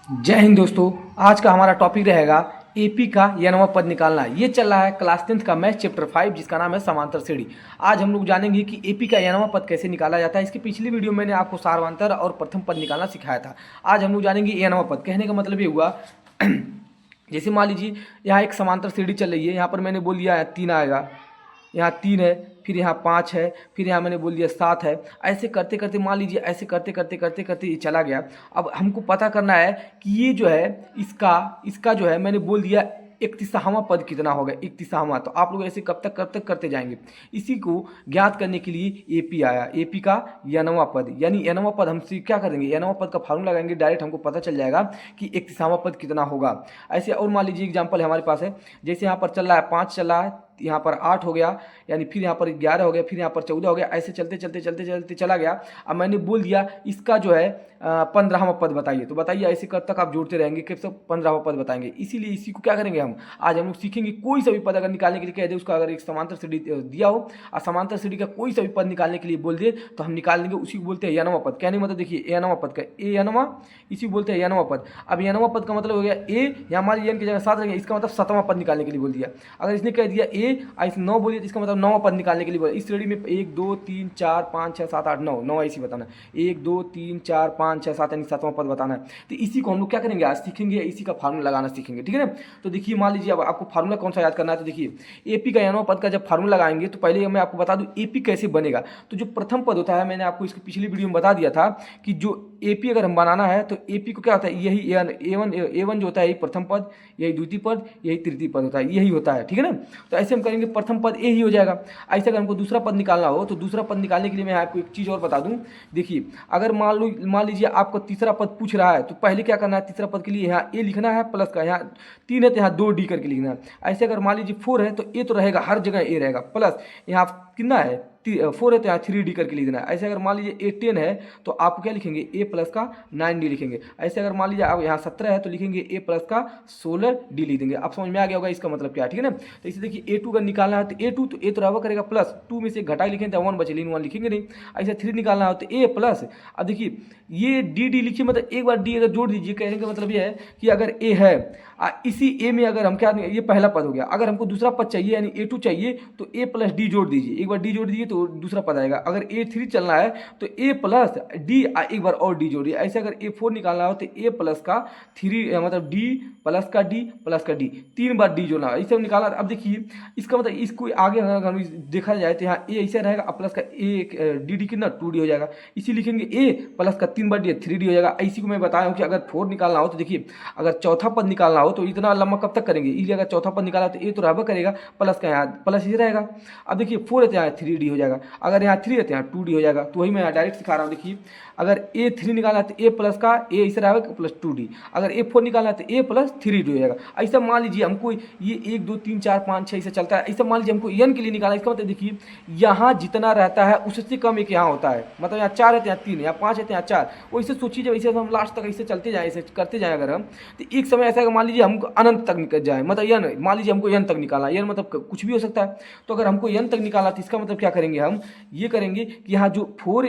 जय हिंद दोस्तों। आज का हमारा टॉपिक रहेगा एपी का यनवा पद निकालना। ये चल रहा है क्लास 10th का मैथ चैप्टर 5 जिसका नाम है समांतर श्रेणी। आज हम लोग जानेंगे कि एपी का यनवा पद कैसे निकाला जाता है। इसकी पिछली वीडियो मैंने आपको सार्वंतर और प्रथम पद निकालना सिखाया था। आज हम लोग जानेंगे यनवा पद। कहने का मतलब ये हुआ जैसे मान लीजिए यहाँ एक समांतर श्रेणी चल रही है। यहाँ पर मैंने बोल दिया 3 आएगा, यहाँ 3 है, फिर यहाँ 5 है, फिर यहाँ मैंने बोल दिया 7 है। ऐसे करते करते मान लीजिए ऐसे करते करते करते करते ये चला गया। अब हमको पता करना है कि ये जो है इसका जो है मैंने बोल दिया 31वां पद कितना होगा। 31वां। तो आप लोग ऐसे कब तक करते जाएंगे। इसी को ज्ञात करने के लिए एपी आया। एपी का यनवा पद, यानी यनवा पद हम क्या करेंगे, यनवा पद का फार्मूला लगाएंगे, डायरेक्ट हमको पता चल जाएगा कि 31वां पद कितना होगा। ऐसे और मान लीजिए एग्जाम्पल हमारे पास है, जैसे यहाँ पर चल रहा है 5 चल रहा है, यहाँ पर 8 हो गया, यानी फिर यहाँ पर 11 हो गया, फिर यहाँ पर 14 हो गया। ऐसे चलते चलते चलते चलते चला गया। अब मैंने बोल दिया इसका जो है 15वां पद बताइए। तो बताइए ऐसे कब तक आप जोड़ते रहेंगे, कब तक 15वां पद बताएंगे। इसीलिए इसी को क्या करेंगे हम आज हम लोग सीखेंगे। कोई सा भी पद अगर निकालने के लिए कह दे, उसका अगर एक समांतर श्रेणी दिया हो और समांतर श्रेणी का कोई सा भी पद निकालने के लिए बोल दे तो हम निकाल लेंगे। उसी को बोलते हैं यनवा पद। कहने मतलब देखिए यनवा पद का ए यनवा, इसी को बोलते हैं यनवा पद। अब यनवा पद का मतलब हो गया ए, यहाँ हमारे एन की जगह 7 रहेंगे, इसका मतलब 7वां पद निकालने के लिए बोल दिया। अगर इसने कह दिया ए और इस 9 बोलिए तो इसका मतलब 9वां पद निकालने के लिए बोला। इस श्रेणी में 1 2 3 4 5 6 7 8 9 9 ऐसी बताना, 1 2 3 4 5 6 7 यानी 7वां पद बताना है। तो इसी को हम लोग क्या करेंगे आज सीखेंगे, इसी का फार्मूला लगाना सीखेंगे, ठीक है ना। तो देखिए मान लीजिए अब आपको फार्मूला कौन सा याद करना है। तो देखिए एपी का यनवा पद का जब फार्मूला लगाएंगे तो पहले मैं आपको बता दूं एपी कैसे बनेगा। तो जो प्रथम पद होता है, मैंने आपको इसकी पिछली वीडियो में बता दिया था कि जो एपी अगर हम बनाना है तो एपी को क्या होता है, यही ए वन जो होता है यही प्रथम पद, यही द्वितीय पद, यही तृतीय पद होता है, यही होता है, ठीक है ना। तो ऐसे हम करेंगे प्रथम पद ए ही हो जाएगा। ऐसे अगर हमको दूसरा पद निकालना हो तो दूसरा पद निकालने के लिए मैं आपको एक चीज़ और बता दूं। देखिए अगर मान लीजिए आपको तीसरा पद पूछ रहा है तो पहले क्या करना है, तीसरा पद के लिए यहाँ ए लिखना है प्लस का, यहाँ 3 है तो यहाँ 2 डी करके लिखना है। ऐसे अगर मान लीजिए 4 है तो ए तो रहेगा, हर जगह ए रहेगा, प्लस यहाँ कितना है 4 है तो यहाँ 3D करके लिख देना है। ऐसे अगर मान लीजिए ए 10 है तो आप क्या लिखेंगे ए प्लस का 9D लिखेंगे। ऐसे अगर मान लीजिए आप यहाँ 17 है तो लिखेंगे ए प्लस का 16D लिख देंगे। आप समझ में आ गया होगा इसका मतलब क्या है, ठीक है ना। तो इसे देखिए A2 का निकालना है तो A2 तो ए तो रहवा करेगा प्लस 2 में से घटा लिखेंगे तो 1 बचे, लेकिन 1 लिखेंगे नहीं। ऐसे 3 निकालना हो तो ए प्लस, अब देखिए ये डी लिखिए, मतलब एक बार डी अगर जोड़ दीजिए। कहने का मतलब ये है कि अगर ए है इसी ए में अगर हम क्या, ये पहला पद हो गया। अगर हमको दूसरा पद चाहिए यानी A2 चाहिए तो ए प्लस डी जोड़ दीजिए। एक बार डी जोड़ दीजिए तो दूसरा पद आएगा। अगर A3 चलना है तो ए प्लस डी एक बार और डी जोड़िए। ऐसे अगर A4 निकालना हो तो ए प्लस का 3 मतलब डी प्लस का डी प्लस का डी, 3 बार डी जोड़ना है। इसे निकाला। अब देखिए इसका मतलब इसको आगे अगर देखा जाए तो यहाँ ए ऐसा रहेगा, प्लस का ए डी कितना 2D हो जाएगा। इसी लिखेंगे ए प्लस का 3 बार डी 3D हो जाएगा। इसी को मैं बताया हूँ कि अगर 4 निकालना हो तो देखिए अगर चौथा पद निकालना हो तो इतना लंबा कब तक करेंगे। इसलिए अगर चौथा पद निकाला तो ए तो रहबा करेगा, प्लस का यहाँ प्लस ही रहेगा। अब देखिए 4 है तो यहाँ 3D हो जाएगा, अगर यहाँ 3 है तो यहाँ 2D हो जाएगा। तो वही मैं यहाँ डायरेक्ट सिखा रहा हूँ। देखिए अगर A3 निकालना है तो ए प्लस का ए ऐसे रहेगा प्लस 2D, अगर A4 निकालना है तो ए प्लस 3D हो जाएगा। ऐसा मान लीजिए हमको ये 1 2 3 4 5 6 ऐसे चलता है। ऐसा मान लीजिए हमको n के लिए निकाला। इसका मतलब देखिए यहाँ जितना रहता है उससे कम एक यहाँ होता है, मतलब यहाँ 4 है तो यहाँ 3 है, यहाँ 5 है तो यहाँ 4। वैसे सोचिए जब ऐसे हम लास्ट तक ऐसे चलते जाए, ऐसे करते जाए अगर हम, तो एक समय ऐसा मान लीजिए हमको अनंत तक निकल जाए, मतलब n मान लीजिए हमको n तक निकालना, n मतलब कुछ भी हो सकता है। तो अगर हमको n तक निकाला तो इसका मतलब क्या करेंगे, हम ये करेंगे कि यहाँ जो 4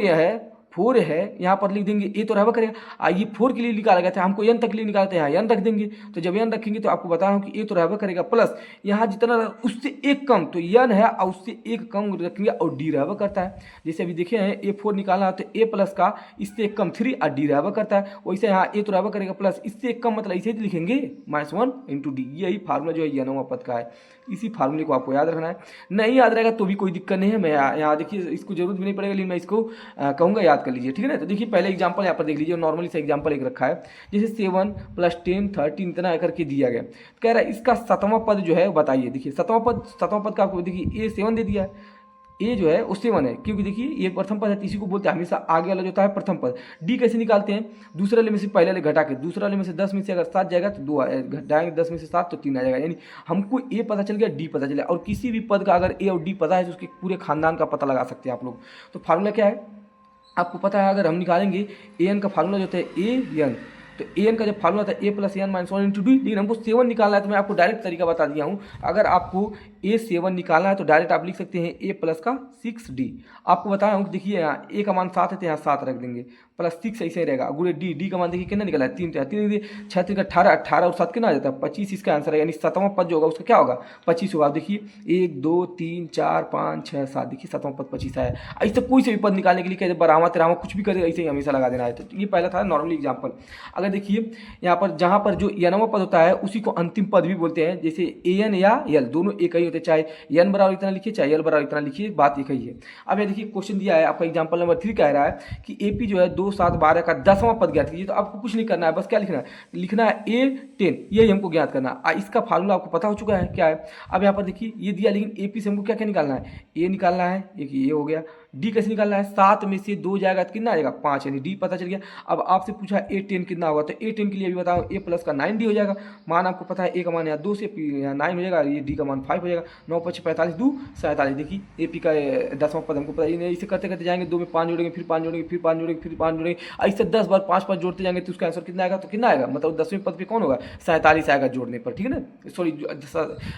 है यहाँ पर लिख देंगे, ए तो रहबा करेगा। ये 4 के लिए निकाला गया था, हमको n तक के लिए निकाला था, यहाँ n रख देंगे। तो जब n रखेंगे तो आपको बता रहा हूँ कि ए तो रहबा करेगा, प्लस यहाँ जितना उससे एक कम तो n है और उससे एक कम रखेंगे और डी रहबा करता है। जैसे अभी देखे हैं A4 निकालना तो ए प्लस का इससे एक कम 3 और डी रहबा करता है। वैसे यहाँ ए तो रहबा करेगा प्लस इससे एक कम, मतलब इसे लिखेंगे -1 × डी। यही फार्मूला जो है यनवा पद का है। इसी फार्मूले को आपको याद रखना है। नहीं याद रहेगा तो भी कोई दिक्कत नहीं है, मैं यहाँ देखिए इसको जरूरत भी नहीं पड़ेगा, लेकिन मैं इसको कहूँगा याद कर लीजिए, ठीक है ना। तो देखिए पहले एग्जांपल यहाँ पर देख लीजिए, नॉर्मली से एग्जांपल एक रखा है, जैसे 7 + 10 13 इतना करके दिया गया। कह रहा है इसका 7वां पद जो है बताइए। देखिए 7वां पद का आपको देखिए A7 दे दिया है। ए जो है वो 7 है, क्योंकि देखिए ये प्रथम पद है, इसी को बोलते हैं हमेशा आगे वाला जो होता है प्रथम पद। डी कैसे निकालते हैं, दूसरे वाले में से पहले वाले घटा के, दूसरे वाले में से 10 में से अगर 7 जाएगा तो 2 घटाएंगे, 10 में से 7 तो 3 आ जाएगा। यानी हमको ए पता चल गया, डी पता चला। और किसी भी पद का अगर ए और डी पता है तो उसके पूरे खानदान का पता लगा सकते हैं आप लोग। तो फार्मूला क्या है आपको पता है। अगर हम निकालेंगे ए एन का फार्मूला जो होता है ए एन, तो ए एन का जब फार्मूला होता है ए प्लस एन -1 × डी, लेकिन हमको 7 निकालना है तो मैं आपको डायरेक्ट तरीका बता दिया हूँ। अगर आपको A7 निकालना है तो डायरेक्ट आप लिख सकते हैं A प्लस का 6D। आपको बताया हूँ, देखिए यहाँ A का मान 7 है तो यहाँ 7 रख देंगे, प्लस 6 ऐसे ही रहेगा। गुणे D का मान देखिए कितना निकला है 3, तो 3 6 3 18, 18 और 7 कितना आ जाता है 25, इसका आंसर है। यानी 7वां पद जो होगा उसका क्या होगा 25 होगा। आप देखिए 1 2 3 4 5 6 7, देखिए 7वां पद 25 है। ऐसे कोई से भी पद निकालने के लिए कहते 12वां 13वां कुछ भी करेगा, ऐसे ही हमेशा लगा देना है। तो ये पहला था नॉर्मली एग्जाम्पल। अगर देखिए यहाँ पर जहाँ पर जो n वां पद होता है उसी को अंतिम पद भी बोलते हैं, जैसे an या l दोनों एक ही होते हैं, चाहे n बराबर इतना लिखिए चाहे l बराबर इतना लिखिए, बात एक ही है। अब ये देखिए क्वेश्चन दिया है आपका एग्जाम्पल नंबर 3 कह रहा है कि AP जो है 2 7 12 का 10वां पद ज्ञात कीजिए। तो आपको कुछ नहीं करना है, बस क्या लिखना है, लिखना है A10, यही हमको ज्ञात करना है। इसका फार्मूला आपको पता हो चुका है क्या है। अब यहाँ पर देखिए ये दिया, लेकिन AP से हमको क्या क्या निकालना है, A निकालना है, एक ये हो गया। D कैसे निकालना है, 7 में से 2 जाएगा तो कितना आ जाएगा 5, यानी D पता चल गया। अब आपसे पूछा A10 कितना होगा, तो A10 के लिए अभी बताओ A प्लस का 9D हो जाएगा। मान आपको पता है A का मान यहाँ 2 से यहाँ 9 हो जाएगा, ये D का मान 5 हो जाएगा। 9 5 45 2 47। देखिए AP का 10वां पद हमको पता ही नहीं, इसे करते करते जाएंगे, 2 में 5 जोड़ेंगे, फिर 5 जोड़ेंगे, फिर 5 जोड़ेंगे, फिर 5 जोड़ेंगे, ऐसे 10 बार 5 5 जोड़ते जाएंगे तो उसका आंसर कितना आएगा, तो कितना आएगा मतलब 10वें पद पे कौन होगा 47 आएगा जोड़ने पर, ठीक है ना। सॉरी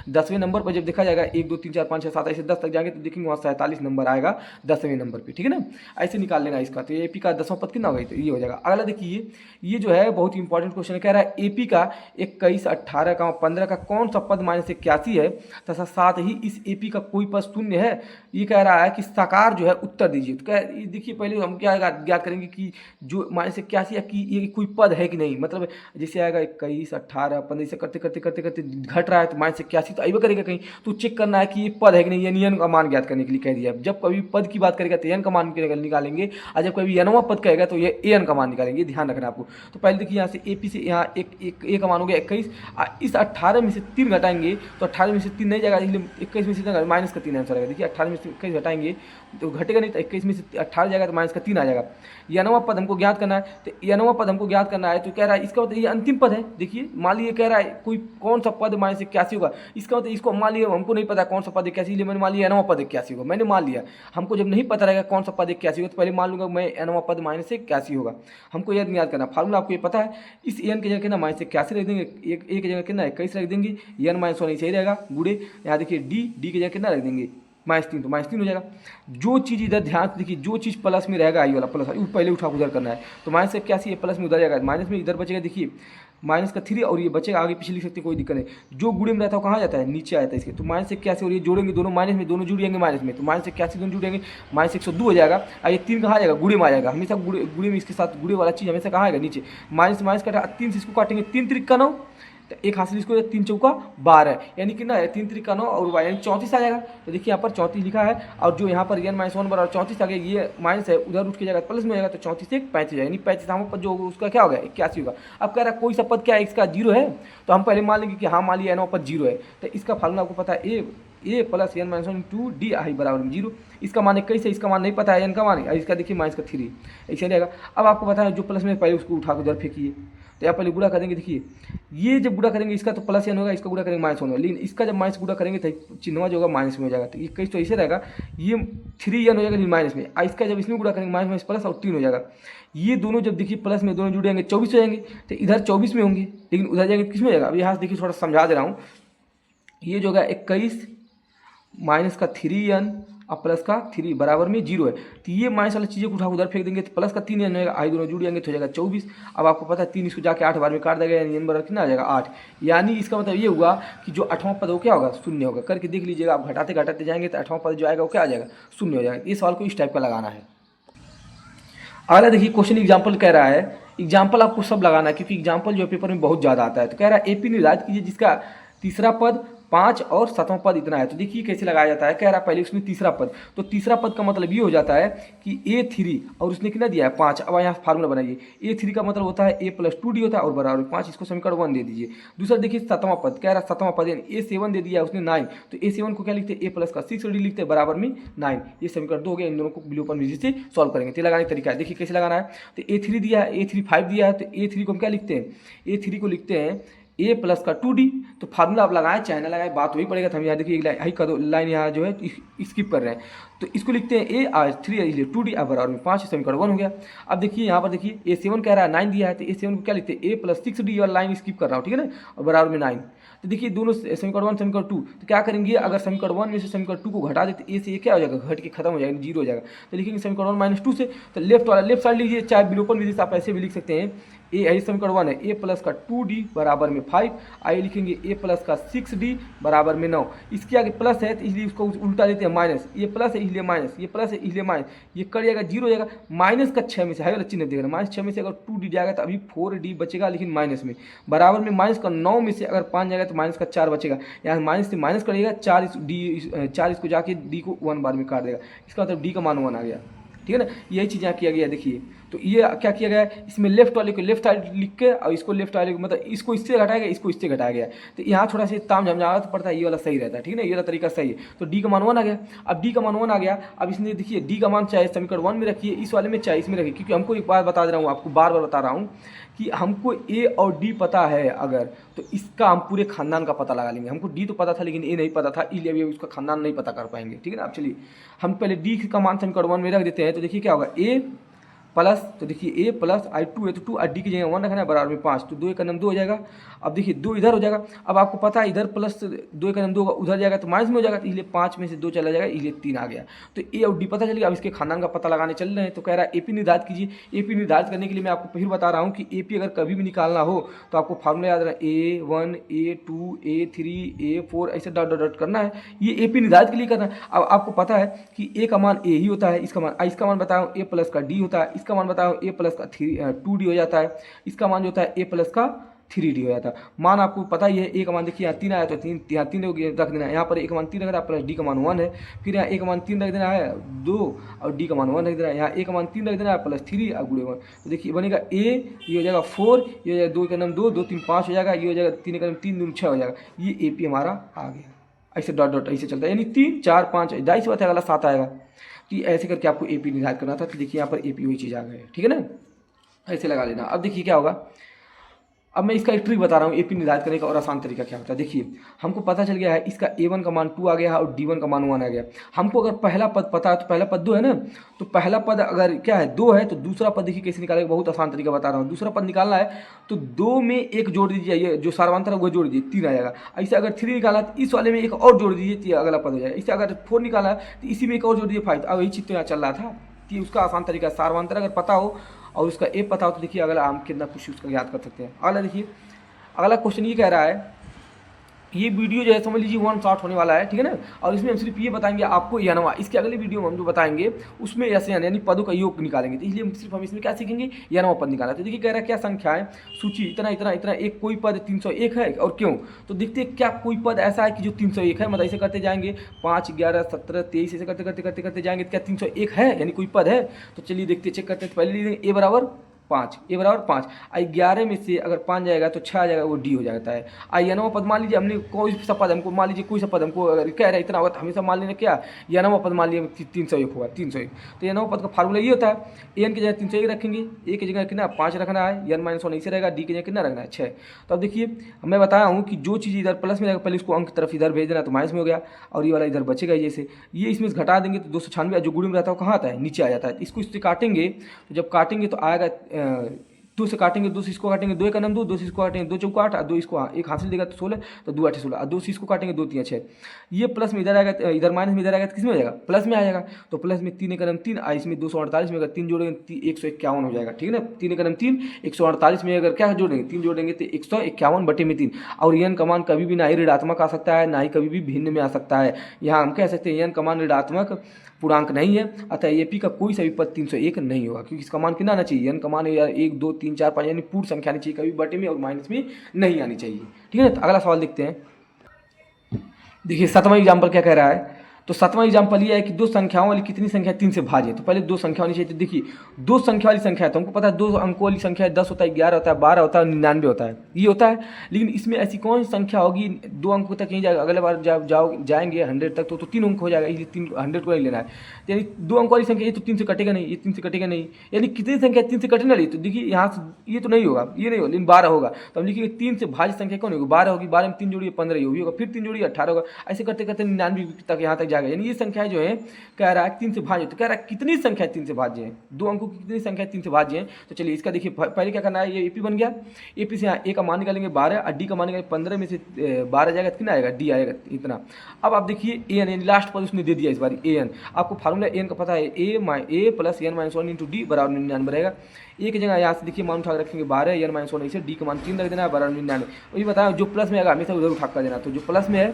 10वें नंबर पर जब देखा जाएगा 1 2 3 4 5 6 7 ऐसे 10 तक जाएंगे तो देखेंगे वहाँ 47 नंबर आएगा 10वें नंबर पर, ठीक है ना। ऐसे निकाल लेना इसका। तो AP का 10वां पद कितना होगा, तो ये हो जाएगा। अगला देखिए ये जो है बहुत ही इंपॉर्टेंट क्वेश्चन है, कह रहा है AP का 21 18 का 15 का कौन सा पद -81 है तथा साथ ही इस AP का कोई पद शून्य है। ये कह रहा है कि साकार जो है उत्तर दीजिए। तो कह देखिए पहले हम क्या ज्ञात करेंगे कि जो -81 या कि ये कोई पद है कि नहीं, मतलब जैसे आएगा 21 18 15 से करते करते करते करते घट रहा है तो -81 तो आइए करेगा कहीं, तो चेक करना है कि ये पद है कि नहीं, यानी n का मान ज्ञात करने के लिए कह दिया। जब कभी पद की बात करेगा तो n का मान निकालेंगे, और जब कभी n वां पद कहेगा तो ये an का मान निकालेंगे, ध्यान रखना आपको। तो पहले देखिए यहाँ से AP से यहाँ एक A का मान हो गया 21, इस 18 में से 3 घटाएंगे तो 18 में से 3 नहीं जाएगा, इसलिए 21 में से माइनस का 3 आंसर आएगा। देखिए 18 में से 21 घटाएंगे तो घटेगा नहीं, तो 21 में से 18 जाएगा तो माइनस का 3 आ जाएगा। n वां पद हमको ज्ञात करना है, तो n वां पद हमको ज्ञात करना है, तो कह रहा है इसका मतलब ये अंतिम पद है। देखिए मान लीजिए कह रहा है कोई कौन सा पद -81 होगा, इसका मतलब इसको मान लिया हमको नहीं पता कौन सा पद 81, इसलिए मैंने मान लिया n वां पद 81 होगा, मैंने मान लिया। हमको जब नहीं पता रहेगा कौन सा पद 81 होगा तो पहले मान लूंगा मैं n वां पद -81 होगा। हमको यह याद करना, फार्मूला आपको ये पता है, इस n की जगह कितना -81 रख देंगे, एक की जगह कितना 21 रख देंगे, n -1 सही रहेगा, गुड़े यहाँ देखिए D की जगह कितना रख देंगे -3, तो -3 हो जाएगा। जो चीज़ इधर ध्यान से देखिए, जो चीज़ प्लस में रहेगा आई वाला प्लस पहले उठा उधर करना है, तो -81 प्लस में उधर जाएगा, माइनस में इधर बचेगा, देखिए माइनस का 3 और ये बचेगा, आगे पीछे लिख सकते हैं कोई दिक्कत नहीं। जो गुणे में रहता है कहाँ जाता है, नीचे आ जाता है इसके, तो -81 और ये जोड़ेंगे दोनों माइनस में, दोनों जुड़ जाएंगे माइनस में, तो -81 दोनों जुड़ेंगे, -102 हो जाएगा। और ये 3 कहाँ जाएगा, गुणे में आ जाएगा, हमेशा गुणे में इसके साथ गुणे वाला चीज़ हमेशा कहाँ आएगा नीचे, माइनस काटा 3 से इसको काटेंगे, 3 त्रिक 9, तो एक हासिल इसको 3 चौका 12, यानी कितना है 3 त्रिक 9 और यानी 34 आ जाएगा। तो देखिए यहाँ पर 34 लिखा है, और जो यहाँ पर n -1 बराबर 34 आ गया, ये माइनस है उधर उठ के जाएगा प्लस में हो जाएगा, तो 34 से 35 जाएगा, यानी 35 हम पर जो उसका क्या होगा 81 होगा। अब कह रहा है कोई सा पद क्या है इसका 0 है, तो हम पहले मान लेंगे कि हाँ मान लिया n पद 0 है, तो इसका फार्मूला आपको पता है A प्लस n -1 2 D आई बराबर 0। इसका मान 21 है, इसका मान नहीं पता है n का मान, इसका देखिए -3 ऐसे रहेगा। अब आपको पता है जो प्लस में पहले उसको उठा के उधर फेंकिए, तो यहाँ पहले गुणा करेंगे, देखिए ये जब गुणा करेंगे इसका तो प्लस n होगा, इसका गुणा करेंगे -1 होगा, लेकिन इसका जब माइनस गुणा करेंगे तो चिन्हवा जो होगा माइनस में हो जाएगा, तो 21 तो ऐसे रहेगा, ये 3n हो जाएगा लेकिन माइनस में, इसका जब इसमें गुणा करेंगे माइनस प्लस और 3 हो जाएगा। ये दोनों जब देखिए प्लस में दोनों जुड़ेंगे 24 हो जाएंगे, तो इधर 24 में होंगे, लेकिन उधर जाएंगे किस में हो जाएगा। अब यहाँ से देखिए थोड़ा समझा दे रहा हूँ, ये जो होगा 21 माइनस का 3n और प्लस का 3 बराबर में 0 है, तो ये माइनस वाली चीज़ें को उठा उधर फेंक देंगे, तो प्लस का 3n होगा, आई दोनों जुड़ जाएंगे तो हो जाएगा 24। अब आपको पता है 3 इसको जाके 8 बार में काट देगा, यानी n बराबर कितना आ जाएगा 8, यानी इसका मतलब ये हुआ कि जो 8वां पद वो क्या होगा शून्य होगा। करके देख लीजिएगा, आप घटाते घटाते जाएंगे तो 8वां पद जो आएगा वो क्या आ जाएगा शून्य हो जाएगा। ये सवाल को इस टाइप का लगाना है। अगला देखिए क्वेश्चन एग्जाम्पल कह रहा है, एग्जाम्पल आपको सब लगाना है क्योंकि एग्जाम्पल जो पेपर में बहुत ज़्यादा आता है। तो कह रहा है AP निर्धारित कीजिए जिसका तीसरा पद 5 और 7वां पद इतना है। तो देखिए कैसे लगाया जाता है, कह रहा है पहले उसमें तीसरा पद, तो तीसरा पद का मतलब ये हो जाता है कि A3 और उसने कितना दिया है 5। अब यहाँ फार्मूला बनाइए, A3 का मतलब होता है A प्लस 2D होता है और बराबर 5, इसको समीकरण 1 दे दीजिए। दूसरा देखिए 7वां पद, कह रहा है 7वां पद यानी A7 दे दिया है उसने 9, तो A7 को क्या लिखते हैं A प्लस का 6D लिखते हैं बराबर में 9। ये समीकरण 2 हो गया, इन दोनों को विलोपन विधि से सॉल्व करेंगे। तो लगाने का तरीका है, देखिए कैसे लगाना है। तो A3 दिया है, A3 5 दिया है, तो A3 को हम क्या लिखते हैं, A3 को लिखते हैं ए प्लस का 2d। तो फार्मूला आप लगाएं चाहे ना लगाएं, बात वही पड़ेगा। तो हम यहाँ देखिए एक लाइन यहाँ जो है स्किप कर रहे हैं, तो इसको लिखते हैं ए और 3 इसलिए 2d बराबर में 5, समीकरण 1 हो गया। अब देखिए यहाँ पर देखिए A7 कह रहा है 9 दिया है, तो A7 को क्या लिखते हैं, a प्लस 6d, और लाइन स्किप कर रहा हूँ, ठीक है ना, और बराबर में 9। तो देखिए दोनों समीकरण 1 समीकरण 2, तो क्या करेंगे, अगर समीकरण 1 में से समीकरण 2 को घटा देते ए से, ये क्या हो जाएगा, घट के खत्म हो जाएगा, 0 हो जाएगा। तो लिखेंगे समीकरण 1 माइनस 2 से, तो लेफ्ट साइड लीजिए, चाहे विलोपन विधि से आप ऐसे भी लिख सकते हैं। ए समीकरण 1 है, ए प्लस का 2d बराबर में 5, आइए लिखेंगे ए प्लस का 6d बराबर में 9। इसके आगे प्लस है तो इसलिए इसको उल्टा देते हैं माइनस, ये प्लस है इसलिए माइनस, ये प्लस है इसलिए माइनस, ये कट जाएगा 0 हो जाएगा। माइनस का 6 में से है वाला चिन्ह देगा, माइनस 6 में से अगर 2d जाएगा तो अभी 4d बचेगा, लेकिन माइनस में, बराबर में माइनस का 9 में से अगर 5 जाएगा तो माइनस का 4 बचेगा। यहाँ माइनस से माइनस करिएगा, 4 इसको जाके d को 1 बार में काट देगा, इसका मतलब d का मान 1 आ गया, ठीक है ना। यही चीज़ यहाँ किया गया है, देखिए। तो ये क्या किया गया है, इसमें लेफ्ट वाले को लेफ्ट साइड लिख के, और इसको लेफ्ट वाले को मतलब इसको इससे घटाया गया, इसको इससे घटाया गया। तो यहाँ थोड़ा सा ताम झमझाना तो पड़ता है, ये वाला सही रहता है, ठीक है ना, ये वाला तरीका सही है। तो डी का मान 1 आ गया। अब डी का मान 1 आ गया, अब इसने देखिए डी का मान चाहे समीकरण 1 में रखिए, इस वाले में चाहे इसमें रखिए, क्योंकि हमको एक बार बता दे रहा हूँ, आपको बार बार बता रहा हूँ कि हमको ए और डी पता है अगर, तो इसका हम पूरे खानदान का पता लगा लेंगे। हमको डी तो पता था लेकिन ए नहीं पता था, इसलिए अभी उसका खानदान नहीं पता कर पाएंगे, ठीक है ना। अब चलिए हम पहले डी का मान समीकरण 1 में रख देते हैं। तो देखिए क्या होगा, ए प्लस, तो देखिए ए प्लस आई 2 है, तो 2 और डी की जगह 1 रखना है, बराबर में 5, तो 2 का नाम 2 हो जाएगा। अब देखिए 2 इधर हो जाएगा, अब आपको पता है इधर प्लस 2 का नाम 2 उधर जाएगा तो माइनस में हो जाएगा, तो इसलिए 5 में से 2 चला जाएगा, इसलिए 3 आ गया। तो ए और डी पता चल गया। अब इसके खानदान का पता लगाने चल रहे हैं, तो कह रहा है एपी निर्धारित कीजिए। एपी निर्धारित करने के लिए मैं आपको फिर बता रहा हूँ कि एपी अगर कभी भी निकालना हो तो आपको फार्मूला याद रखना, A1 A2 A3 A4 ऐसे डॉट डॉट डॉट करना है, ये एपी निर्धारित के लिए करना है। अब आपको पता है कि ए का मान ए ही होता है, इसका मान बताऊँ ए प्लस का डी होता है, इसका मान बताऊँ ए प्लस का 2d हो जाता है, इसका मान जो होता है ए प्लस का 3d हो जाता है। मान आपको पता ही है, ए का मान देखिए यहाँ 3 आया तो 3 यहाँ 3 रख देना है, यहाँ पर ए का मान 3 रख रहा है, प्लस डी का मान 1 है, फिर यहाँ ए का मान 3 रख देना है 2, और डी का मान 1 रख देना है, यहाँ ए का मान 3 रख देना है प्लस 3 और गुणे 1। तो देखिए बनेगा ए, ये हो जाएगा 4, ये हो जाएगा 2 का नाम 2, 2 3 5 हो जाएगा, ये हो जाएगा 3 का नाम 3 2 6 हो जाएगा, ये ए पी हमारा आ गया। ऐसे डॉट डॉट ऐसे चलता है, यानी 3 4 5 जाहिर सी बात है अगला 7 आएगा। तो ऐसे करके आपको ए पी निर्धारित करना था। तो देखिए यहाँ पर ए पी वही चीज़ आ गई, ठीक है ना, ऐसे लगा लेना। अब देखिए क्या होगा, अब मैं इसका एक ट्रिक बता रहा हूँ एपी निर्धारित करने का, और आसान तरीका क्या होता है। देखिए हमको पता चल गया है इसका A1 का मान 2 आ गया है और D1 का मान 1 आ गया। हमको अगर पहला पद पता है तो पहला पद 2 है ना, तो पहला पद अगर क्या है 2 है, तो दूसरा पद देखिए कैसे निकालेगा, बहुत आसान तरीका बता रहा हूँ। दूसरा पद निकालना है तो 2 में 1 जोड़ दीजिए, ये जो सार्वंतर है वो जोड़ दीजिए, 3 आ जाएगा। ऐसे अगर 3 निकाला तो इस वाले में 1 और जोड़ दीजिए, अगला पद हो जाएगा। इसे अगर 4 निकाला तो इसी में 1 और जोड़ दीजिए 5। अब यही चीज़ तो यहाँ चल रहा था, कि उसका आसान तरीका सार्वंतर अगर पता हो और उसका ए पता हो तो देखिए अगला हम कितना कुछ उसका याद कर सकते हैं। अगला देखिए, अगला क्वेश्चन ये कह रहा है, ये वीडियो जो है समझ लीजिए 1 शॉट होने वाला है, ठीक है ना, और इसमें हम सिर्फ ये बताएंगे आपको यानवा। इसके अगले वीडियो में हम जो बताएंगे उसमें ऐसे यानी पदों का योग निकालेंगे, तो इसलिए सिर्फ हम इसमें क्या सीखेंगे, यानवा पद निकाला। तो देखिए कह रहा है क्या संख्या है, सूची इतना इतना इतना एक, कोई पद 301 है, और क्यों, तो देखते हैं क्या कोई पद ऐसा है कि जो 301 है। मतलब ऐसे करते जाएंगे 5 11 17 23 ऐसे करते करते करते करते जाएंगे, क्या 301 है यानी कोई पद है। तो चलिए देखते चेक करते हैं। पहले लिखेंगे ए बराबर 5, ए बराबर 5, आई 11 में से अगर 5 जाएगा तो 6 आ जाएगा, वो डी हो जाता है। आई यानवा पद मान लीजिए हमने कोई सा पद, हमको मान लीजिए कोई सा पद हमको अगर कह रहा है इतना होगा, तो हमेशा मान लेना क्या यानवा पद मान लिया 301 होगा, 301। तो यानवा पद का फार्मूला ये होता है, एन की जगह 301 रखेंगे, ए की जगह कितना 5 रखना है, एन माइनस 1 ऐसे रहेगा, डी की जगह कितना रखना है 6। तो अब देखिए मैं बताया हूँ कि जो चीज़ इधर प्लस में रहेगा पहले उसको अंक की तरफ इधर भेज देना, तो माइनस में हो गया, और ये वाला इधर बचेगा। जैसे ये इसमें घटा देंगे तो 296 जो गुणे में रहता है वो कहाँ आता है, नीचे आ जाता है। इसको इससे काटेंगे, तो जब काटेंगे तो आएगा 2 से काटेंगे, 2 से इसको काटेंगे, 2 का नाम 2, 2 से इसको काटेंगे 2 चौका 8, 2 इसको एक हासिल देगा तो 16, तो 2 8 16, 2 से इसको काटेंगे 2 3 6। ये प्लस में इधर आएगा, इधर माइनस में इधर आएगा तो किस में आ जाएगा, प्लस में आ जाएगा। तो प्लस में 3 का नाम 3, इसमें 248 में अगर 3 जोड़ेंगे 151 हो जाएगा, ठीक है ना। 3 का नाम 3, 148 में अगर क्या जोड़ेंगे 3 जोड़ेंगे तो 151/3। और एन का मान कभी भी ना ही ऋणात्मक आ सकता है, ना ही कभी भी भिन्न में आ सकता है। यहाँ हम कह सकते हैं एन का मान ऋणात्मक पूर्णांक नहीं है, अतः एपी का कोई सा भी पद 301 नहीं होगा, क्योंकि इसका मान कितना आना चाहिए, एन का मान 1 2 3 4 5 यानी पूर्ण संख्या आनी चाहिए, कभी बटे में और माइनस में नहीं आनी चाहिए, ठीक है ना। तो अगला सवाल देखते हैं। देखिए 7वां एग्जाम्पल क्या कह रहा है, तो सातवां एग्जाम्पल ये है कि दो संख्याओं वाली कितनी संख्या 3 से भाज्य। तो पहले दो संख्या होनी चाहिए। तो देखिए दो संख्या वाली संख्या है तो हमको पता है दो अंकों वाली संख्या है, 10 होता है, 11 होता है, 12 होता है, 99 होता है, ये होता है। लेकिन इसमें ऐसी कौन सी संख्या होगी 2 अंकों तक नहीं जाएगा, अगले बार जब जाएंगे 100 तक तो 3 अंक हो जाएगा, इसलिए 100 को नहीं लेना है। यानी 2 अंकों वाली संख्या ये तो 3 से कटेगा नहीं, ये 3 से कटेगा नहीं, यानी कितनी संख्या 3 से कटने वाली। तो देखिए यहाँ से ये तो नहीं होगा, ये नहीं होगा, लेकिन 12 होगा। तो हम लिखेंगे 3 से भाज्य संख्या कौन होगी, 12 होगी, 12 में 3 जोड़िए 15 ही होगा, फिर 3 जोड़िए 18 होगा, ऐसे करते करते 99 तक यहाँ तक जाएगा। यानी ये संख्या जो है कह रहा है 3 से भाज्य। तो कह रहा है कितनी संख्या 3 से भाज्य है, 2 अंकों की कितनी संख्या 3 से भाज्य है। तो चलिए इसका देखिए पहले क्या करना है, ये एपी बन गया, एपी से यहाँ ए का मान निकालेंगे 12 और डी का मान निकालेंगे 15 में से 12 जाएगा, कितना आएगा, डी आएगा इतना। अब आप देखिए ए एन लास्ट पर उसने दे दिया इस बार ए एन, आपको फार्मूला एन का पता है, A plus N minus 1 into D बराबर 99 रहेगा। ए की जगह यहाँ से देखिए मान उठा रखेंगे 12, एन माइनस 1 इसे डी का मान 3 रख देना है बराबर 99। वही बताया जो प्लस में आएगा हमेशा उधर उठा कर देना, तो जो प्लस में है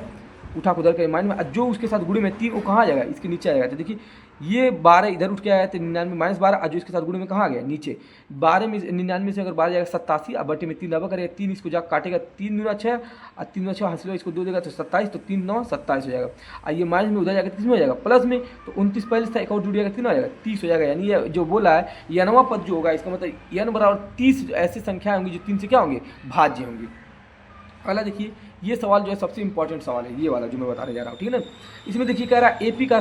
उठा उधर के माइंड में, जो उसके साथ गुणे में 3 वो कहाँ जाएगा, इसके नीचे आएगा। तो देखिए ये 12 इधर उठ के आया तो 99 माइनस 12, और जो इसके साथ गुणे में कहाँ आ गया नीचे, 12 में 99 से अगर 12 जाएगा 87, अब बटे में 3 लबा करेगा, 3 इसको जा काटेगा, 3 दूना 6 और 3 6 हासिल इसको 2 देगा तो 27, तो 3 9 27 हो जाएगा। और ये माइनस में उधर जाएगा 30 में हो जाएगा, प्लस में तो 29 पहले था एक और जुड़ जाएगा, 3 हो जाएगा 30 हो जाएगा। यानी ये जो बोला है यनवा पद जो होगा इसका मतलब n बराबर 30 ऐसी संख्या होंगी जो 3 से क्या होंगे, भाज्य होंगी। अगला देखिए ये सवाल जो है सबसे इंपॉर्टेंट सवाल है, ये वाला जो मैं बताने जा रहा हूँ, ठीक है ना। इसमें देखिए कह रहा है एपी का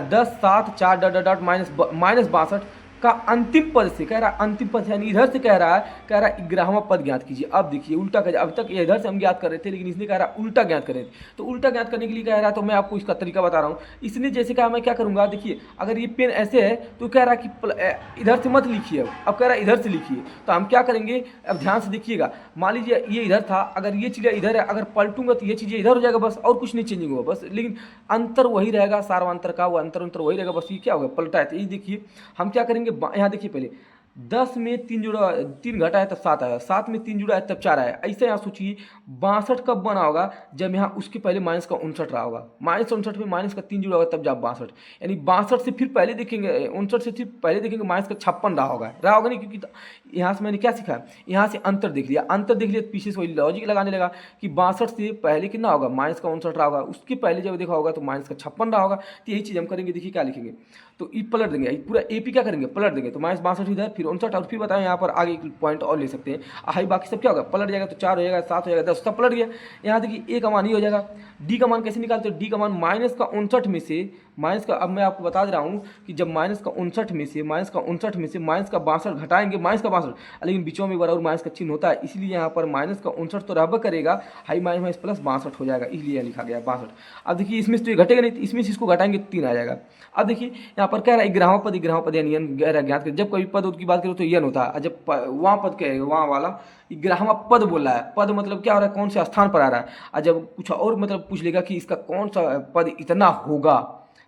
10 7 4 डॉट डॉट डॉट माइनस 62 का अंतिम पद से, कह रहा है अंतिम पद यानी इधर से कह रहा है 11वां पद ज्ञात कीजिए। अब देखिए उल्टा कर, अब तक इधर से हम ज्ञात कर रहे थे लेकिन इसने कह रहा है उल्टा ज्ञात करें। तो उल्टा ज्ञात करने के लिए कह रहा है, तो मैं आपको इसका तरीका बता रहा हूँ। इसने जैसे कहा मैं क्या करूँगा, देखिए अगर ये पेन ऐसे है तो कह रहा है कि इधर से मत लिखिए, अब कह रहा है इधर से लिखिए। तो हम क्या करेंगे, अब ध्यान से देखिएगा, मान लीजिए ये इधर था, अगर ये चीज़ें इधर है, अगर पलटूंगा तो ये चीज़ें इधर हो जाएगा बस, और कुछ नहीं चेंजिंग होगा बस, लेकिन अंतर वही रहेगा, सार्वंतर का वो अंतर वही रहेगा बस। ये क्या होगा, पलटा है। तो ये देखिए हम क्या करेंगे, यहाँ देखिए पहले 10 में 3 जुड़ा, 3 घटा है तब 7 आया, 7 में 3 जुड़ा है तब 4 आया। ऐसे यहाँ सोचिए 62 कब बना होगा, जब यहाँ उसके पहले माइनस का 59 रहा होगा, माइनस 59 में माइनस का 3 जुड़ा होगा तब जब 62, यानी 62 से फिर पहले देखेंगे, 59 से फिर पहले देखेंगे माइनस का 56 रहा होगा नहीं, क्योंकि यहाँ से मैंने क्या सीखा, यहाँ से अंतर देख लिया, अंतर देख लिया तो पीछे से वही लॉजिक लगाने लगा कि 62 से पहले कितना होगा, माइनस का 59 रहा होगा, उसके पहले जब देखा होगा तो माइनस का 56 रहा होगा। तो यही चीज़ हम करेंगे, देखिए क्या लिखेंगे, तो ई पलट देंगे, पूरा एपी क्या करेंगे, पलट देंगे, तो माइनस 62 इधर, फिर 59 और फिर बताएं यहाँ पर आगे एक पॉइंट और ले सकते हैं, हाई बाकी सब क्या होगा, पलट जाएगा, तो 4 हो जाएगा, 7 हो जाएगा, 10 सब पलट गया। यहाँ देखिए ए का मान ही हो जाएगा, डी का मान कैसे निकालते हो, डी का मान माइनस का 59 में से, माइनस का, अब मैं आपको बता दे रहा हूँ कि जब माइनस का 59 में से माइनस का 62 घटाएंगे माइनस का 62, लेकिन बीचों में बराबर माइनस का चिन्ह होता है, इसलिए यहाँ पर माइनस का 59 तो रहबा करेगा, हाई माइनस माइनस प्लस 62 हो जाएगा, इसलिए लिखा गया 62। अब देखिए इसमें से तो ये घटेगा नहीं, इसमें से इसको घटाएंगे 3 आ जाएगा। अब देखिए यहाँ पर कह रहा है 11वां पद यानी यन ज्ञात करें, जब कभी पद की बात करो तो यन होता है, जब वहाँ पद कहेगा वहाँ वाला 11वां पद बोल रहा है, पद मतलब क्या हो रहा है, कौन से स्थान पर आ रहा है, और जब कुछ और मतलब पूछ लेगा कि इसका कौन सा पद इतना होगा,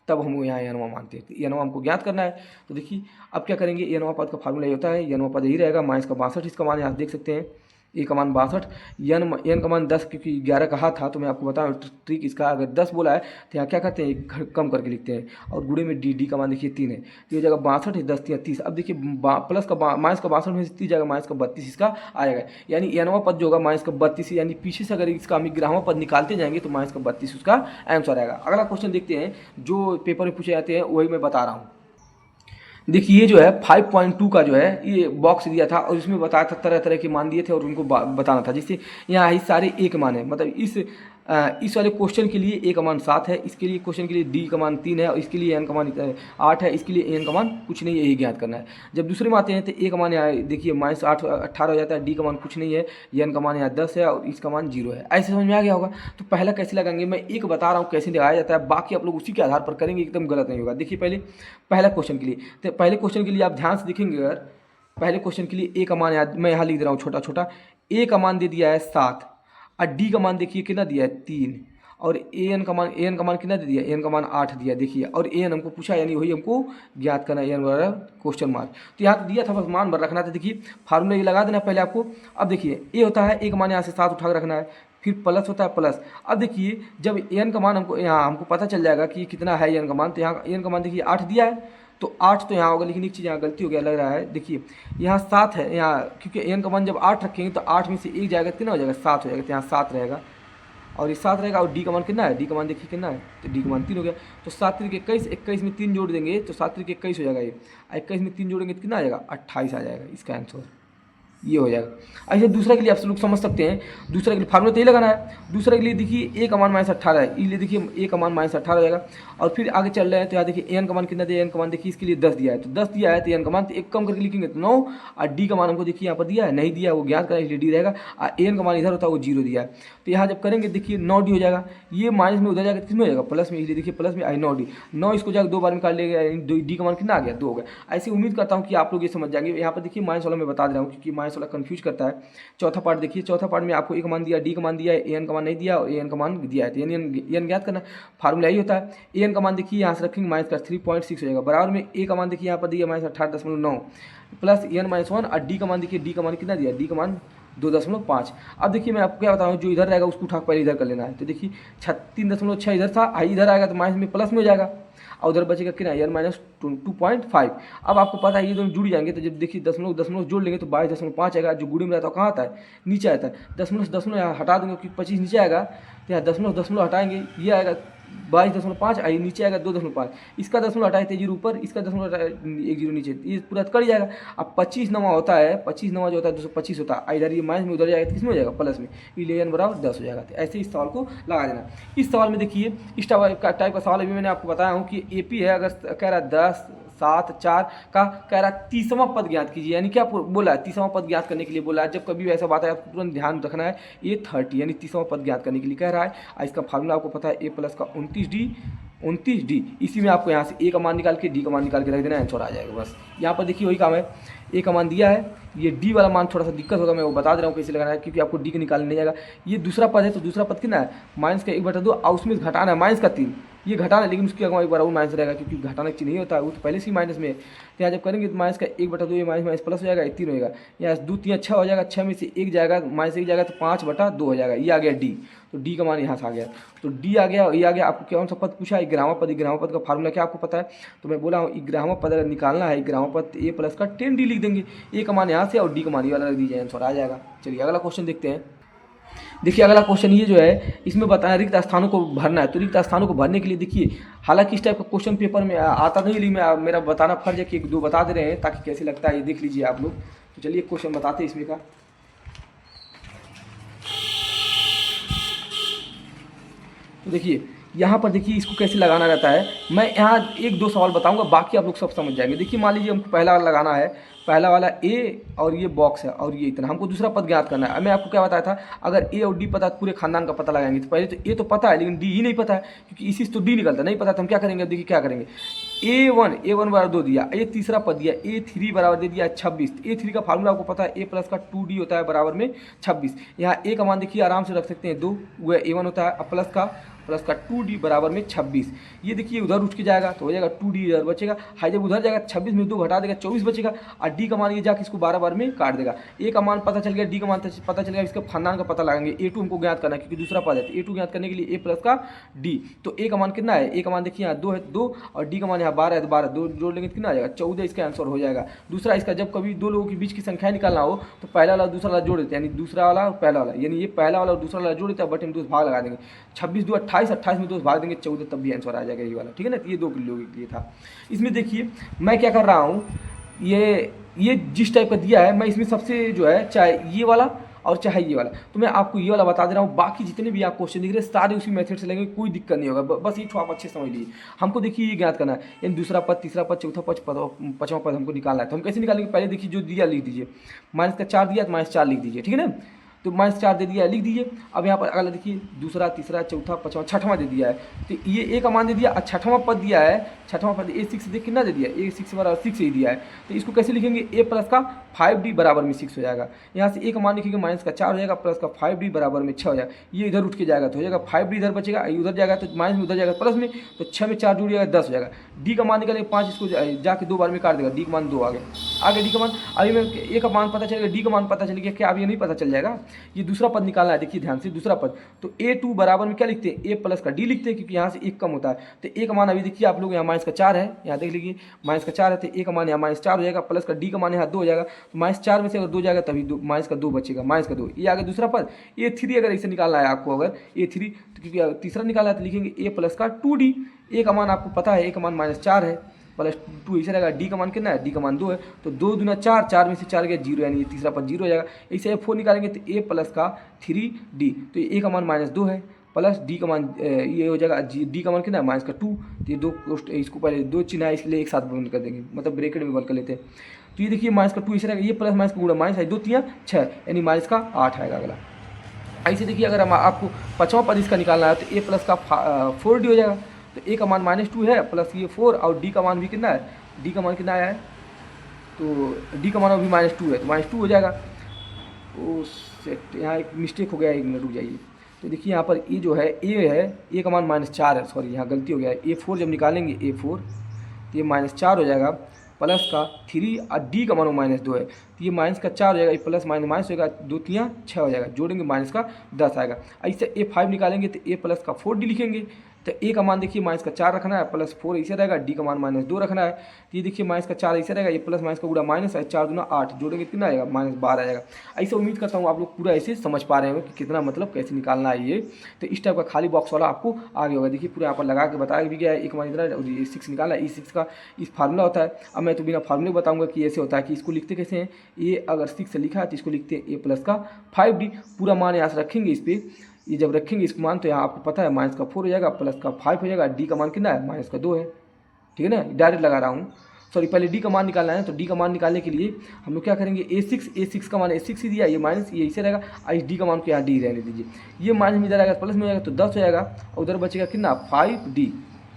तब हम यहाँ यनवा मानते हैं। यनवा हमको ज्ञात करना है। तो देखिए अब क्या करेंगे, यनवा पद का फार्मूला ये होता है, यनवा पद यही रहेगा, माइनस का 62, इसका मान यहाँ देख सकते हैं, ए का मान 62, एन का मान 10, क्योंकि 11 कहा था तो मैं आपको बताऊं ट्रिक इसका, अगर 10 बोला है तो यहाँ क्या करते हैं, कम करके लिखते हैं, और गुणे में डी का मान देखिए 3 है, तो ये जगह 62 है, 10 या 30। अब देखिए प्लस का माइनस का 62 में से 30 जाएगा, माइनस का 32 इसका आएगा, यानी एनवा पद जो होगा माइनस का 32, यानी पीछे से अगर इसका हम 11वां पद निकालते जाएंगे तो माइनस का 32 उसका आंसर आएगा। अगला क्वेश्चन देखते हैं जो पेपर में पूछे जाते हैं, वही मैं बता रहा हूँ। देखिए ये जो है 5.2 का जो है ये बॉक्स दिया था और इसमें बताया था तरह तरह के मान दिए थे और उनको बताना था, जिससे यहाँ ही सारे एक मान है, मतलब इस वाले क्वेश्चन के लिए ए का मान 7 है, इसके लिए क्वेश्चन के लिए डी का मान 3 है, और इसके लिए एन का मान 8 है, इसके लिए एन का मान कुछ नहीं है, यही ज्ञात करना है। जब दूसरे में आते हैं तो ए का मान यहाँ देखिए माइनस 8 18 हो जाता है, डी का मान कुछ नहीं है, एन का मान यहाँ 10 है और इसका मान 0 है। ऐसे समझ में आ गया होगा। तो पहला कैसे लगाएंगे, मैं एक बता रहा हूँ कैसे लगाया जाता है, बाकी आप लोग उसी के आधार पर करेंगे, एकदम गलत नहीं होगा। देखिए पहला क्वेश्चन के लिए, तो पहले क्वेश्चन के लिए आप ध्यान से देखेंगे, अगर पहले क्वेश्चन के लिए ए का मान मैं यहाँ लिख दे रहा हूँ छोटा छोटा, ए का मान दे दिया है 7 और डी का मान देखिए कितना दिया है 3, और एन का मान कितना दे दिया, एन का मान 8 दिया देखिए, और एन हमको पूछा यानी वही हमको ज्ञात करना है, एन वाला क्वेश्चन मार्क। तो यहाँ तो दिया था, बस मान भर रखना था। देखिए फार्मूला ये लगा देना पहले आपको। अब देखिए ए होता है, ए का मान यहाँ से 7 उठा कर रखना है, फिर प्लस होता है प्लस। अब देखिए जब एन का मान हमको पता चल जाएगा कि कितना है एन का मान, तो यहाँ एन का मान देखिए 8 दिया है, तो 8 तो यहाँ होगा, लेकिन एक चीज़ यहाँ गलती हो गया लग रहा है। देखिए यहाँ 7 है यहाँ, क्योंकि एन का मान जब 8 रखेंगे तो 8 में से 1 जाएगा, कितना हो जाएगा 7 हो जाएगा, तो यहाँ 7 रहेगा। और ये 7 रहेगा और डी का मान कितना है, डी का मान देखिए कितना है, तो डी का मान 3 हो गया। तो 7 3 21, 21 में 3 जोड़ देंगे तो 7 3 21 हो जाएगा ये, 21 में 3 जोड़ेंगे तो कितना आ जाएगा, 28 आ जाएगा इसका आंसर, ये हो जाएगा। ऐसे दूसरा के लिए आप लोग समझ सकते हैं, दूसरे के लिए फार्मूला तो ये लगाना है। दूसरे के लिए देखिए ए का मान -18 है, इसलिए देखिए ए का मान -18 हो जाएगा। और फिर आगे चल रहे हैं तो यहाँ देखिए एन का मान कितना दिया, एन का मान देखिए इसके लिए 10 दिया है, तो 10 दिया है तो एन का मान तो एक कम करके लिखेंगे तो 9, और डी का मान हमको देखिए यहाँ पर दिया है, नहीं दिया वो ज्ञात करें इसलिए डी रहेगा, और एन का मान इधर होता है वो 0 दिया है। तो यहाँ जब करेंगे देखिए 9D हो जाएगा, ये माइनस में उधर जाएगा किस में हो जाएगा, प्लस में, इसलिए देखिए प्लस में आई 9D, 9 इसको जाकर 2 बार निकाल लेगा, डी का मान कितना आ गया, 2 हो गया। ऐसे उम्मीद करता हूँ कि आप लोग ये समझ जाएंगे। यहाँ पर देखिए माइनस वाला मैं बता दे रहा हूँ क्योंकि माइनस वाला कन्फ्यूज करता है। चौथा पार्ट देखिए, चौथा पार्ट में आपको ए का मान दिया, डी का मान दिया है, एन का मान नहीं दिया और एन का मान दिया है, तो एन ज्ञात करना, फार्मूला यही होता है। एन का मान देखिए यहाँ से रखेंगे माइनस का 3.6 हो जाएगा, बराबर में ए का मान देखिए यहाँ पर दिया -18.9 प्लस एन -1, और डी का मान देखिए, डी का मान कितना दिया, डी का मान 2.5। अब देखिए मैं आपको क्या बताऊँ, जो इधर रहेगा उसको उठा पहले इधर कर लेना है। तो देखिए 3.6 इधर था, आई इधर आएगा तो माइनस में प्लस में हो जाएगा, और उधर बचेगा कितना, एन -2.5। अब आपको पता है ये दोनों जुड़ जाएंगे, तो जब देखिए दशमलव जोड़ लेंगे तो 22.5 आएगा, जो गुणे में रहता है कहाँ आता है, नीचे आता है। दशमलव यहाँ हटा देंगे क्योंकि 25 नीचे आएगा, तो यहाँ दशमलव हटाएंगे, ये आएगा 22.5, आई नीचे आएगा 2.5, इसका दशमलव हटाए थे 0 ऊपर, इसका दशमलव हटाए 1 0 नीचे, ये पूरा कट जाएगा। अब 25 नवा होता है, 25 नवा जो होता है 225 होता है, इधर ये माइनस में उधर जाएगा तो किसमें हो जाएगा, प्लस में, इलेवन बराबर 10 हो जाएगा। तो ऐसे इस सवाल को लगा देना। इस सवाल में देखिए इस टाइप का सवाल अभी मैंने आपको बताया हूँ कि एपी है, अगर कह रहा है 10 7 4 का कह रहा है 30वां पद ज्ञात कीजिए, यानी क्या बोला है, 30वां पद ज्ञात करने के लिए बोला है। जब कभी ऐसा बात है आपको तुरंत ध्यान रखना है, ये 30 यानी 30वां पद ज्ञात करने के लिए कह रहा है। इसका फार्मूला आपको पता है, ए प्लस का 29D, इसी में आपको यहाँ से ए का मान निकाल के डी का मान निकाल के रख देना, आंसर आ जाएगा बस। यहाँ पर देखिए वही काम है, ए का मान दिया है, ये डी वाला मान थोड़ा सा दिक्कत होगा, मैं वो बता दे रहा हूँ कैसे लगाना है, क्योंकि आपको डी का निकालने नहीं जाएगा। ये दूसरा पद है, तो दूसरा पद कितना है, माइनस का 1/2, और उसमें घटाना है माइनस का 3, ये घटाना है, लेकिन उसके अगवा एक बार वो माइनस रहेगा क्योंकि घटाना की नहीं होता है, वो तो पहले से ही माइनस में है। तो यहाँ जब करेंगे तो माइनस का 1/2, ये माइनस प्लस हो जाएगा, ये 3 होगा, यहाँ 2 3 6 हो जाएगा, 6 में से 1 जाएगा, माइनस 1 जाएगा तो 5/2 हो जाएगा, ये आ गया डी। तो डी का मान यहाँ से आ गया, तो डी आ गया, ये आ गया। आपको कौन सा पद पूछा है, ग्रामा पद। ग्रामा पद का फार्मूला क्या आपको पता है, तो मैं बोला हूँ ग्रामा पद अगर निकालना है, ग्रामा पद ए प्लस का 10D लिख देंगे, ए का मान यहाँ से और डी का मान ये वाला रख दीजिए, आंसर आ जाएगा। चलिए अगला क्वेश्चन देखते हैं। देखिए अगला क्वेश्चन ये जो है, इसमें बताया रिक्त स्थानों को भरना है। तो रिक्त स्थानों को भरने के लिए देखिए, हालांकि इस टाइप का क्वेश्चन पेपर में आता नहीं, लेकिन मेरा बताना फर्ज है कि 1 2 बता दे रहे हैं ताकि कैसे लगता है ये देख लीजिए आप लोग। तो चलिए क्वेश्चन बताते हैं इसमें का। तो देखिए यहाँ पर देखिए इसको कैसे लगाना रहता है, मैं यहाँ 1 2 सवाल बताऊंगा, बाकी आप लोग सब समझ जाएंगे। देखिए मान लीजिए हमको पहला वाला लगाना है, पहला वाला ए और ये बॉक्स है और ये इतना, हमको दूसरा पद ज्ञात करना है। मैं आपको क्या बताया था, अगर ए और डी पता है पूरे खानदान का पता लगाएंगे, तो पहले तो ए तो पता है लेकिन डी ही नहीं पता है, क्योंकि इसी से तो डी निकलता नहीं पता, तो हम क्या करेंगे, देखिए क्या करेंगे, A1 बराबर 2 दिया, ये तीसरा पद दिया, A3 बराबर दे दिया 26। A3 का फार्मूला आपको पता है, ए प्लस का 2D होता है बराबर में 26। यहाँ ए का मान देखिए आराम से रख सकते हैं 2, वह A1 होता है, प्लस का 2D बराबर में 26। ये देखिए उधर उठ के जाएगा तो हो जाएगा 2D इधर बचेगा, हाई जब उधर जाएगा 26 में 2 घटा देगा 24 बचेगा, और डी का मान ये जाके इसको 12 बार में काट देगा। ए का मान पता चल गया, डी का मान पता चल गया, इसका खानदान का पता लगाएंगे। A2 हमको ज्ञात करना है क्योंकि दूसरा पद है, तो A2 ज्ञात करने के लिए ए प्लस का डी। तो ए का मान कितना है, ए का मान देखिए यहाँ 2 है 2, और डी का मान यहाँ 12 है, तो 12 2 जोड़ लेंगे तो कितना आ जाएगा 14, इसका आंसर हो जाएगा। दूसरा इसका जब कभी 2 लोगों के बीच की संख्या निकालना हो तो पहला वाला दूसरा वाला जोड़ देते हैं, यानी दूसरा वाला और पहला वाला, यानी ये पहला वाला और दूसरा वाला जोड़ देते हैं, बटे में 2 भाग लगा देंगे, 26 2 28, 28 में 2 भाग देंगे 14, तब भी आंसर आ जाएगा ये वाला, ठीक है ना। तो ये 2 लोगों के लिए था। इसमें देखिए मैं क्या कर रहा हूँ, ये जिस टाइप का दिया है, मैं इसमें सबसे जो है चाहे ये वाला और चाहे ये वाला, तो मैं आपको ये वाला बता दे रहा हूँ। बाकी जितने भी आप क्वेश्चन दिख रहे हैं सारे उसी मेथड से लेंगे, कोई दिक्कत नहीं होगा, बस ये आप अच्छे समझ लीजिए। हमको देखिए ये ज्ञात करना है, यानी दूसरा पद, तीसरा पद, चौथा पद, पाँचवां पद हमको निकालना है। तो हम कैसे निकालेंगे, पहले देखिए जो दिया लिख दीजिए, माइनस का 4 दिया तो -4 लिख दीजिए, ठीक है ना। तो -4 दे दिया, लिख दीजिए। अब यहाँ पर अगला देखिए दूसरा, तीसरा, चौथा, पाँचवां, छठवां दे दिया है, तो ये ए का मान दे दिया, और छठवां पद दिया है, छठवां पद A6 देख कितना दे दिया, A6 बराबर 6 ही दिया है। तो इसको कैसे लिखेंगे, ए प्लस का 5D बराबर में 6 हो जाएगा। यहाँ से ए का मान लिखेंगे, माइनस का 4 हो जाएगा, प्लस का 5D बराबर में 6 हो जाएगा। ये इधर उठ के जाएगा तो हो जाएगा 5D इधर बचेगा, उधर जाएगा तो माइनस में उधर जाएगा प्लस में, तो 6 में 4 जुड़ जाएगा 10 हो जाएगा। डी का मान निकालेंगे 5, इसको जाके 2 बार में काट देगा, डी का मान 2 आगे डी का मान। अभी में ए का मान पता चलेगा, डी का मान पता चल गया, क्या अभी ये नहीं पता चल जाएगा, ये दूसरा पद निकालना है। देखिए ध्यान से दूसरा पद, तो A2 बराबर में क्या लिखते हैं, ए प्लस का डी लिखते हैं, क्योंकि यहाँ से 1 कम होता है। तो ए का मान अभी देखिए आप लोग यहाँ माइनस का 4 है, यहाँ देख लीजिए माइनस का 4 है, तो ए का मान यहाँ -4 हो जाएगा, प्लस का डी का मान यहाँ 2 हो जाएगा। तो -4 में से अगर 2 जाएगा तभी माइनस का 2 बचेगा, -2 ये आगे दूसरा पद। A3 अगर इसे निकालना है आपको, अगर A3 तो क्योंकि तीसरा निकालना है तो लिखेंगे A प्लस का 2D। A का मान आपको पता है, A का मान -4 है, प्लस 2 इसे रहेगा। D का मान कितना है, D का मान 2 है, तो 2 दूना 4, 4 में से 4 गया 0, यानी ये तीसरा पद 0 हो जाएगा। इसे F4 निकालेंगे तो A प्लस का 3D, तो A का मान -2 है, प्लस D का मान ये हो जाएगा, D का मान कितना है -2। तो ये 2 इसको पहले 2 चिन्ह है इसलिए एक साथ बंद कर देंगे, मतलब ब्रैकेट में बंद कर लेते हैं। तो ये देखिए -2 इसे रहेगा, ये प्लस माइनस का गुणा माइनस है, 2 3 6, यानी -8 आएगा अगला। ऐसे देखिए अगर हम आपको पाँचवां पद इसका निकालना है तो A प्लस का 4D हो जाएगा। तो A का मान -2 है, प्लस ये 4, और D का मान भी कितना है, D का मान कितना आया है, तो D का मान अभी -2 है, तो -2 हो जाएगा। तो सेट यहाँ एक मिस्टेक हो गया, 1 मिनट रुक जाइए। तो देखिए यहाँ पर ये जो है A का मान -4 है, सॉरी यहाँ गलती हो गया है। A4 जब निकालेंगे A4 तो ये -4 हो जाएगा, प्लस का 3 और D का मान -2 है, तो ये माइनस का 4 हो जाएगा, ये प्लस माइनस होगा, 2 3 6 हो जाएगा, जोड़ेंगे माइनस का 10 आएगा। ऐसे A5 निकालेंगे तो A प्लस का 4D लिखेंगे। तो A का मान देखिए माइनस का 4 रखना है, प्लस 4 ऐसे रहेगा, D का मान -2 रखना है। तो ये देखिए माइनस का 4 ऐसे रहेगा, ये प्लस माइनस का गुणा माइनस है, 4 दूना 8, जोड़ेंगे कितना आएगा, -12 आ जाएगा। ऐसे उम्मीद करता हूँ आप लोग पूरा ऐसे समझ पा रहे हो कि कितना मतलब कैसे निकालना है ये। तो इस टाइप का खाली बॉक्स वाला आपको आगे होगा, देखिए पूरा यहाँ पर लगा के बताया भी गया है। एक मान इतना E6 निकालना है, E6 का इस फार्मूला होता है। अब मैं तो बिना फार्मूले बताऊंगा कि ऐसे होता है, कि इसको लिखते कैसे हैं। ये अगर 6 से लिखा है तो इसको लिखते हैं A प्लस का 5D, पूरा मान यहाँ से रखेंगे इस पर। ये जब रखेंगे इसको मान तो यहाँ आपको पता है माइनस का 4 हो जाएगा, प्लस का 5 हो जाएगा, D का मान कितना है, माइनस का 2 है, ठीक है ना। डायरेक्ट लगा रहा हूँ, सॉरी पहले D का मान निकालना है। तो D का मान निकालने के लिए हम लोग क्या करेंगे, A6 का मान A6 ही दिया, ये माइनस ये इसे रहेगा, और इस D का मान को यहाँ D रहने दीजिए। ये माइनस में इधर आएगा, प्लस में हो जाएगा तो 10 हो जाएगा, और उधर बचेगा कितना 5D,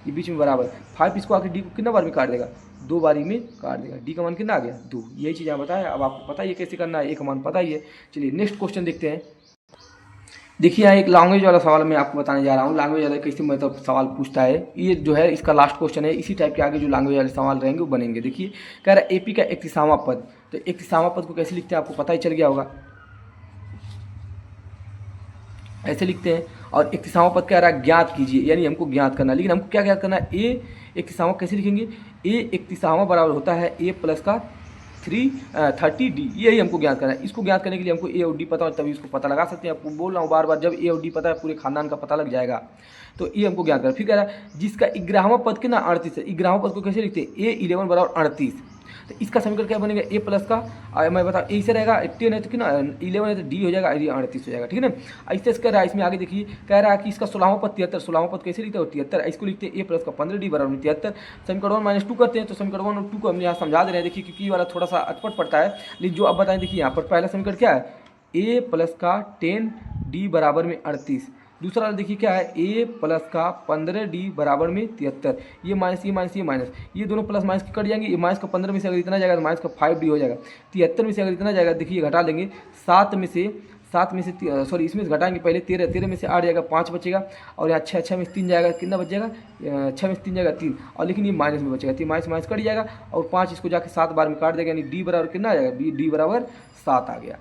ये बीच में बराबर 5, इसको आके D को कितना बार में काट देगा, 2 बारी में काट देगा। D का मान कितना आ गया 2, यही चीज़ यहाँ बताया। अब आपको पता ही है कैसे करना है, A का मान पता ही है। चलिए नेक्स्ट क्वेश्चन देखते हैं। देखिए यहाँ एक लैंग्वेज वाला सवाल मैं आपको बताने जा रहा हूँ। लैंग्वेज वाला कैसे मतलब सवाल पूछता है, ये जो है इसका लास्ट क्वेश्चन है। इसी टाइप के आगे जो लैंग्वेज वाले सवाल रहेंगे वो बनेंगे। देखिए कह रहा है AP का 31वां पद, तो 31वां पद को कैसे लिखते हैं आपको पता ही चल गया होगा, ऐसे लिखते हैं। और 31वां पद कह रहा है ज्ञात कीजिए, यानी हमको ज्ञात करना है। लेकिन हमको क्या ज्ञात करना है, A 31वां कैसे लिखेंगे, A 31वां बराबर होता है A प्लस का 30D, यही हमको ज्ञात करना है। इसको ज्ञात करने के लिए हमको A और D पता हो तभी इसको पता लगा सकते हैं। आपको बोल रहा हूँ बार बार, जब A और D पता है पूरे खानदान का पता लग जाएगा। तो ये हमको ज्ञात करना है। फिर कह रहा है जिसका 11वां पद कितना 38 है, 11वां पद को कैसे लिखते हैं, A11 बराबर 38। तो इसका समीकरण क्या बनेगा, A प्लस का मैं बताऊँ A से रहेगा 10 है तो कितना 11 है तो D हो जाएगा, 38 हो जाएगा, ठीक है ना। ऐसे कह रहा है, इसमें आगे देखिए कह रहा है कि इसका 16वां पद 73, 16वां पद कैसे लिखते हैं 73, इसको लिखते हैं A प्लस का 15D बराबर 73। समीकरण 1 -2 करते हैं, तो समीकरण 1 और 2 को हम यहाँ समझा दे रहे हैं। देखिए क्योंकि ये वाला थोड़ा सा अटपट पड़ता है, लेकिन जो अब बताएं देखिए यहाँ पर पहला समीकरण क्या है, A प्लस का 10D बराबर में 38। दूसरा वाला देखिए क्या है, A प्लस का 15D बराबर में 73। ये माइनस ये माइनस ये माइनस, ये दोनों प्लस माइनस कट जाएंगे। ये माइनस का 15 में से अगर इतना जाएगा तो माइनस का 5D हो जाएगा। 73 में से अगर इतना जाएगा, देखिए घटा लेंगे, 7 में से सॉरी इसमें से घटाएंगे पहले 13 में से 8 जाएगा, 5 बचेगा, और यहाँ 6 में से 3 जाएगा, कितना बच जाएगा 6 में से 3 जाएगा 3, और लेकिन ये माइनस में बचेगा, तो माइनस माइनस कट जाएगा, और 5 इसको जाके 7 बार में काट देगा, यानी D बराबर कितना आ जाएगा, D बराबर 7 आ गया।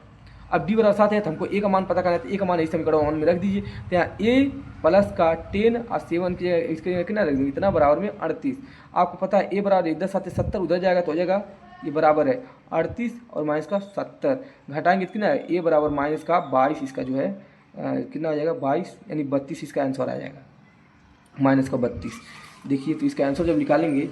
अब D बराबर 7 है तो हमको A का मान पता करना है, तो A का मान इस समीकरण 1 में रख दीजिए। तो यहाँ A प्लस का 10 और 7 के इसके कितना रख देंगे, इतना बराबर में 38। आपको पता है A बराबर 10 7 70, उधर जाएगा तो हो जाएगा ये बराबर है 38 और माइनस का 70, घटाएंगे तो कितना है A बराबर माइनस का 22, इसका जो है कितना हो जाएगा 22, यानी 32 इसका आंसर आ जाएगा, माइनस का 32। देखिए तो इसका आंसर जब निकालेंगे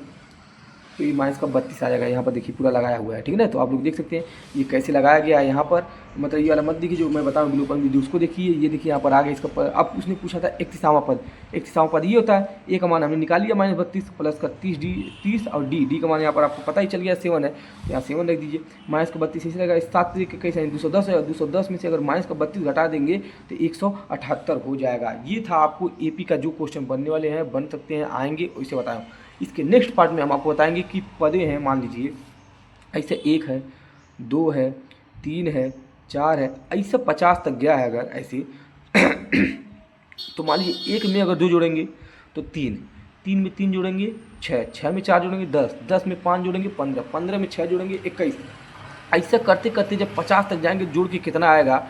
तो ये माइनस का 32 आ जाएगा। यहाँ पर देखिए पूरा लगाया हुआ है, ठीक है ना। तो आप लोग देख सकते हैं ये कैसे लगाया गया है। यहाँ पर मतलब ये वाला मत देखिए, जो मैं बताऊँ ब्लू वीडियो उसको देखिए। ये देखिए यहाँ पर आगे इसका अब उसने पूछा था 31वां पद, 31वां पद ये होता है। A का मान हमने निकाल लिया -32 प्लस का 30 और D का मान यहाँ पर आपको पता ही चल गया 7 है, तो यहाँ 7 रख दीजिए। माइनस का 32 इसी रहेगा, 7 तरीके कैसे 210 है, और 210 में से अगर माइनस का 32 घटा देंगे तो 178 हो जाएगा। ये था आपको AP का जो क्वेश्चन बनने वाले हैं, बन सकते हैं, आएंगे, वैसे बताएँ। इसके नेक्स्ट पार्ट में हम आपको बताएंगे कि पदे हैं, मान लीजिए ऐसे 1 है, 2 है, 3 है, 4 है, ऐसे 50 तक गया है अगर ऐसे तो मान लीजिए 1 में अगर 2 जोड़ेंगे तो 3, 3 में 3 जोड़ेंगे 6, 6 में 4 जोड़ेंगे 10, 10 में 5 जोड़ेंगे 15, 15 में 6 जोड़ेंगे 21। ऐसा करते करते जब 50 तक जाएंगे, जोड़ के कितना आएगा,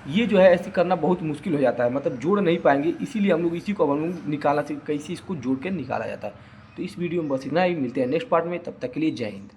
ये जो है ऐसे करना बहुत मुश्किल हो जाता है, मतलब जोड़ नहीं पाएंगे। इसीलिए हम लोग इसी को हम लोग निकालना चाहिए, कैसे इसको जोड़ के निकाला जाता है। तो इस वीडियो में बस इतना ही, मिलते हैं नेक्स्ट पार्ट में, तब तक के लिए जय हिंद।